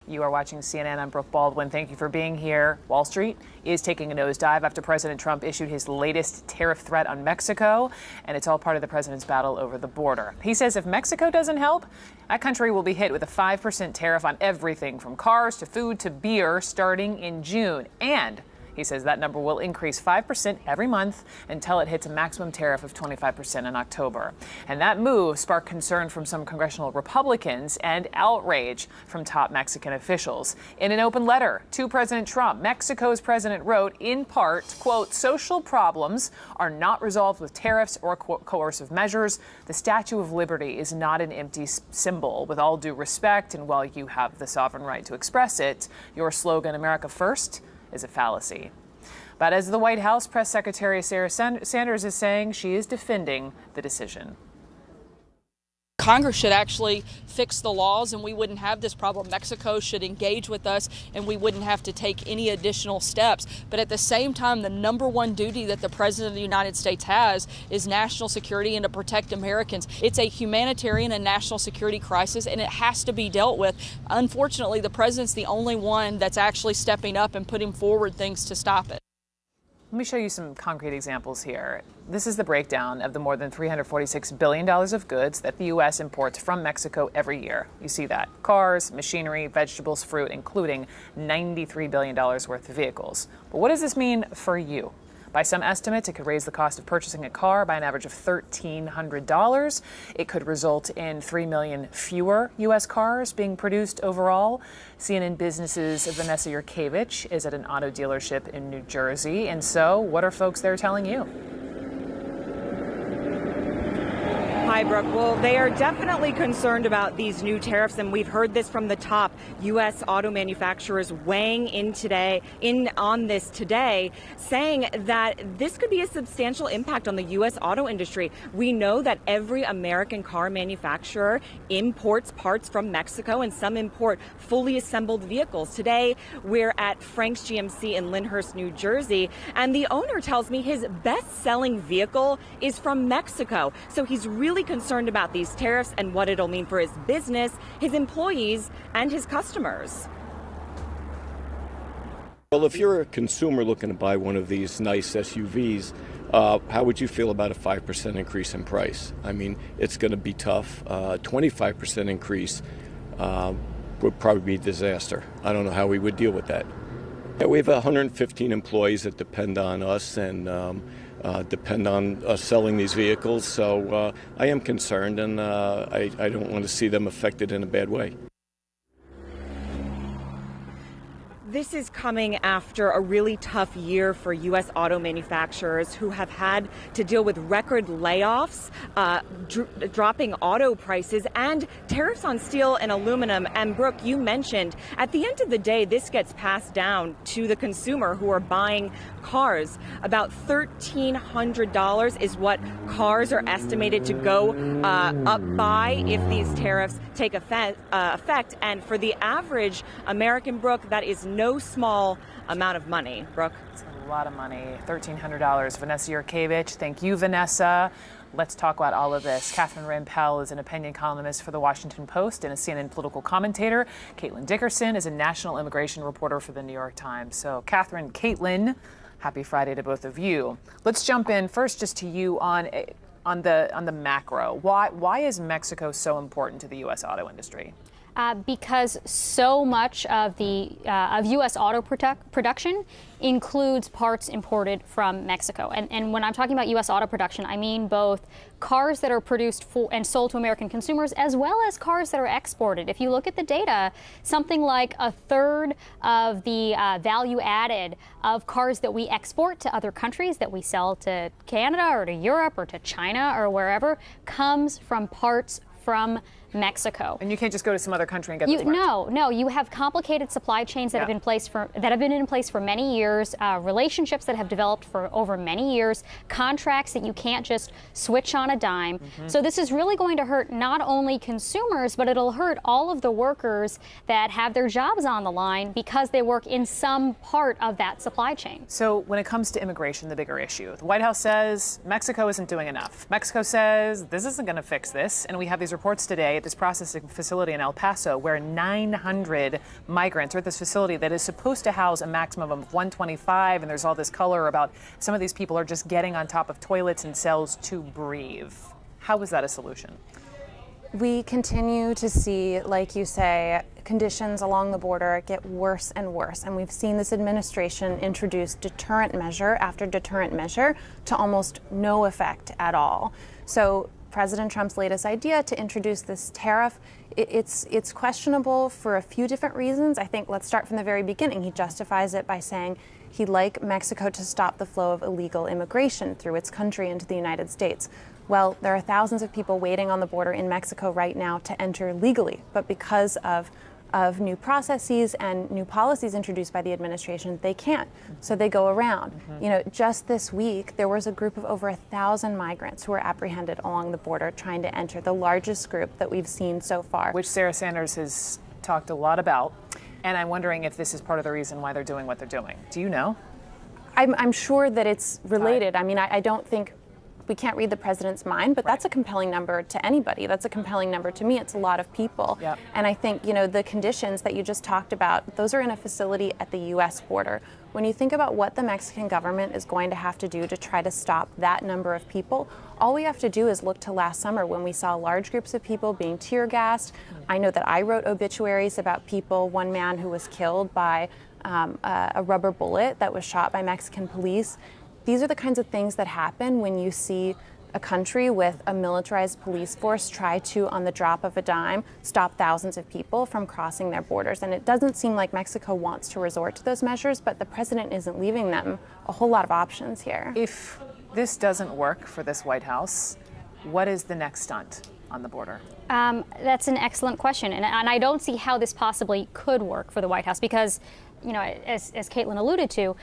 You are watching CNN. I'm Brooke Baldwin. Thank you for being here. Wall Street is taking a nosedive after President Trump issued his latest tariff threat on Mexico, and it's all part of the president's battle over the border. He says if Mexico doesn't help, that country will be hit with a 5% tariff on everything from cars to food to beer starting in June. And he says that number will increase 5% every month until it hits a maximum tariff of 25% in October. And that move sparked concern from some congressional Republicans and outrage from top Mexican officials. In an open letter to President Trump, Mexico's president wrote, in part, quote, social problems are not resolved with tariffs or coercive measures. The Statue of Liberty is not an empty symbol. With all due respect, and while you have the sovereign right to express it, your slogan, America First, is a fallacy. But as the White House press secretary Sarah Sanders is saying, she is defending the decision. Congress should actually fix the laws and we wouldn't have this problem. Mexico should engage with us and we wouldn't have to take any additional steps. But at the same time, the number one duty that the President of the United States has is national security and to protect Americans. It's a humanitarian and national security crisis and it has to be dealt with. Unfortunately, the President's the only one that's actually stepping up and putting forward things to stop it. Let me show you some concrete examples here. This is the breakdown of the more than $346 billion of goods that the U.S. imports from Mexico every year. You see that. Cars, machinery, vegetables, fruit, including $93 billion worth of vehicles. But what does this mean for you? By some estimates, it could raise the cost of purchasing a car by an average of $1,300. It could result in 3 million fewer U.S. cars being produced overall. CNN Business's Vanessa Yurkevich is at an auto dealership in New Jersey. And so, what are folks there telling you? Hi, Brooke. Well, they are definitely concerned about these new tariffs, and we've heard this from the top U.S. auto manufacturers weighing in on this today, saying that this could be a substantial impact on the U.S. auto industry. We know that every American car manufacturer imports parts from Mexico, and some import fully assembled vehicles. Today, we're at Frank's GMC in Lyndhurst, New Jersey, and the owner tells me his best-selling vehicle is from Mexico. So he's really concerned about these tariffs and what it'll mean for his business, his employees, and his customers. Well, if you're a consumer looking to buy one of these nice SUVs, how would you feel about a 5% increase in price? I mean, it's going to be tough. 25% increase would probably be a disaster. I don't know how we would deal with that. Yeah, we have 115 employees that depend on us and depend on us selling these vehicles. So I am concerned, and I don't want to see them affected in a bad way. This is coming after a really tough year for U.S. auto manufacturers who have had to deal with record layoffs, dropping auto prices, and tariffs on steel and aluminum. And Brooke, you mentioned at the end of the day, this gets passed down to the consumer who are buying cars. About $1,300 is what cars are estimated to go up by if these tariffs take effect. And for the average American, Brooke, that is no small amount of money. Brooke? It's a lot of money. $1,300. Vanessa Yurkevich. Thank you, Vanessa. Let's talk about all of this. Catherine Rampell is an opinion columnist for The Washington Post and a CNN political commentator. Caitlin Dickerson is a national immigration reporter for The New York Times. So, Catherine, Caitlin, happy Friday to both of you. Let's jump in first just to you on the macro. Why is Mexico so important to the U.S. auto industry? Because so much of U.S. auto production includes parts imported from Mexico. And when I'm talking about U.S. auto production, I mean both cars that are produced and sold to American consumers, as well as cars that are exported. If you look at the data, something like a third of the value added of cars that we export to other countries, that we sell to Canada or to Europe or to China or wherever, comes from parts from Mexico. And you can't just go to some other country and get those parts. No. You have complicated supply chains that have been in place for many years, relationships that have developed for over many years, contracts that you can't just switch on a dime. Mm-hmm. So this is really going to hurt not only consumers, but it'll hurt all of the workers that have their jobs on the line because they work in some part of that supply chain. So when it comes to immigration, the bigger issue, the White House says Mexico isn't doing enough. Mexico says this isn't going to fix this. And we have these reports today this processing facility in El Paso where 900 migrants are at this facility that is supposed to house a maximum of 125. And there's all this color about some of these people are just getting on top of toilets and cells to breathe. How is that a solution? We continue to see, like you say, conditions along the border get worse and worse. And we've seen this administration introduce deterrent measure after deterrent measure to almost no effect at all. So President Trump's latest idea to introduce this tariff, it's questionable for a few different reasons. I think let's start from the very beginning. He justifies it by saying he'd like Mexico to stop the flow of illegal immigration through its country into the United States. Well, there are thousands of people waiting on the border in Mexico right now to enter legally, but because of new processes and new policies introduced by the administration, they can't. So they go around. You know, just this week, there was a group of over 1,000 migrants who were apprehended along the border trying to enter, the largest group that we've seen so far. Which Sarah Sanders has talked a lot about. And I'm wondering if this is part of the reason why they're doing what they're doing. Do you know? I'm sure that it's related. I mean, I don't think we can't read the president's mind, but that's a compelling number to anybody. That's a compelling number to me. It's a lot of people. Yep. And I think, you know, the conditions that you just talked about, those are in a facility at the U.S. border. When you think about what the Mexican government is going to have to do to try to stop that number of people, all we have to do is look to last summer when we saw large groups of people being tear gassed. I know that I wrote obituaries about people, one man who was killed by a rubber bullet that was shot by Mexican police. These are the kinds of things that happen when you see a country with a militarized police force try to, on the drop of a dime, stop thousands of people from crossing their borders. And it doesn't seem like Mexico wants to resort to those measures, but the president isn't leaving them a whole lot of options here. If this doesn't work for this White House, what is the next stunt on the border? That's an excellent question. And I don't see how this possibly could work for the White House because, you know, as Caitlin alluded to,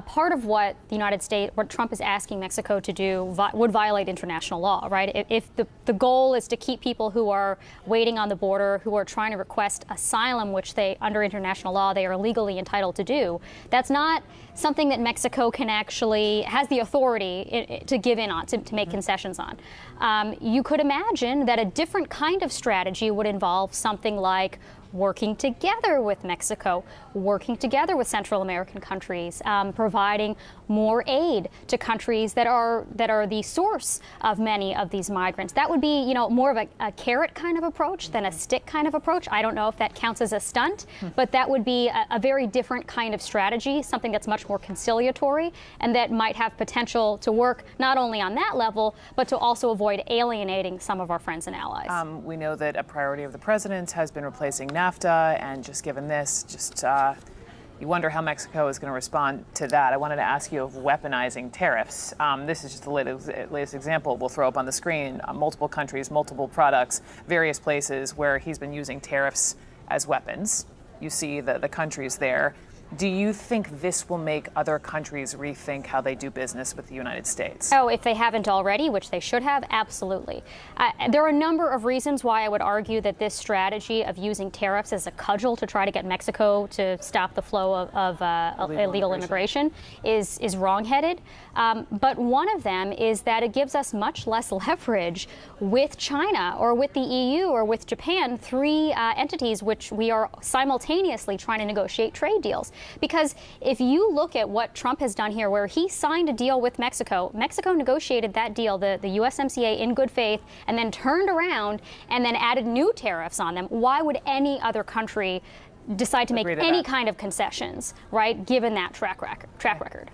part of what the United States, what Trump is asking Mexico to do would violate international law, right? If the goal is to keep people who are waiting on the border, who are trying to request asylum, which they, under international law, they are legally entitled to do, that's not something that Mexico can actually, has the authority to give in on, to make concessions on. You could imagine that a different kind of strategy would involve something like working together with Mexico, working together with Central American countries, providing more aid to countries that are the source of many of these migrants. That would be, you know, more of a carrot kind of approach than a stick kind of approach. I don't know if that counts as a stunt, but that would be a very different kind of strategy, something that's much more conciliatory and that might have potential to work not only on that level, but to also avoid alienating some of our friends and allies. We know that a priority of the president has been replacing NAFTA, and just given this, you wonder how Mexico is going to respond to that. I wanted to ask you of weaponizing tariffs. This is just the latest example we'll throw up on the screen. Multiple countries, multiple products, various places where he's been using tariffs as weapons. You see the countries there. Do you think this will make other countries rethink how they do business with the United States? Oh, if they haven't already, which they should have, absolutely. There are a number of reasons why I would argue that this strategy of using tariffs as a cudgel to try to get Mexico to stop the flow of illegal immigration is wrongheaded. But one of them is that it gives us much less leverage with China or with the EU or with Japan, three entities which we are simultaneously trying to negotiate trade deals. Because if you look at what Trump has done here, where he signed a deal with Mexico, Mexico negotiated that deal, the USMCA, in good faith, and then turned around and then added new tariffs on them. Why would any other country decide to make any kind of concessions, right, given that track record?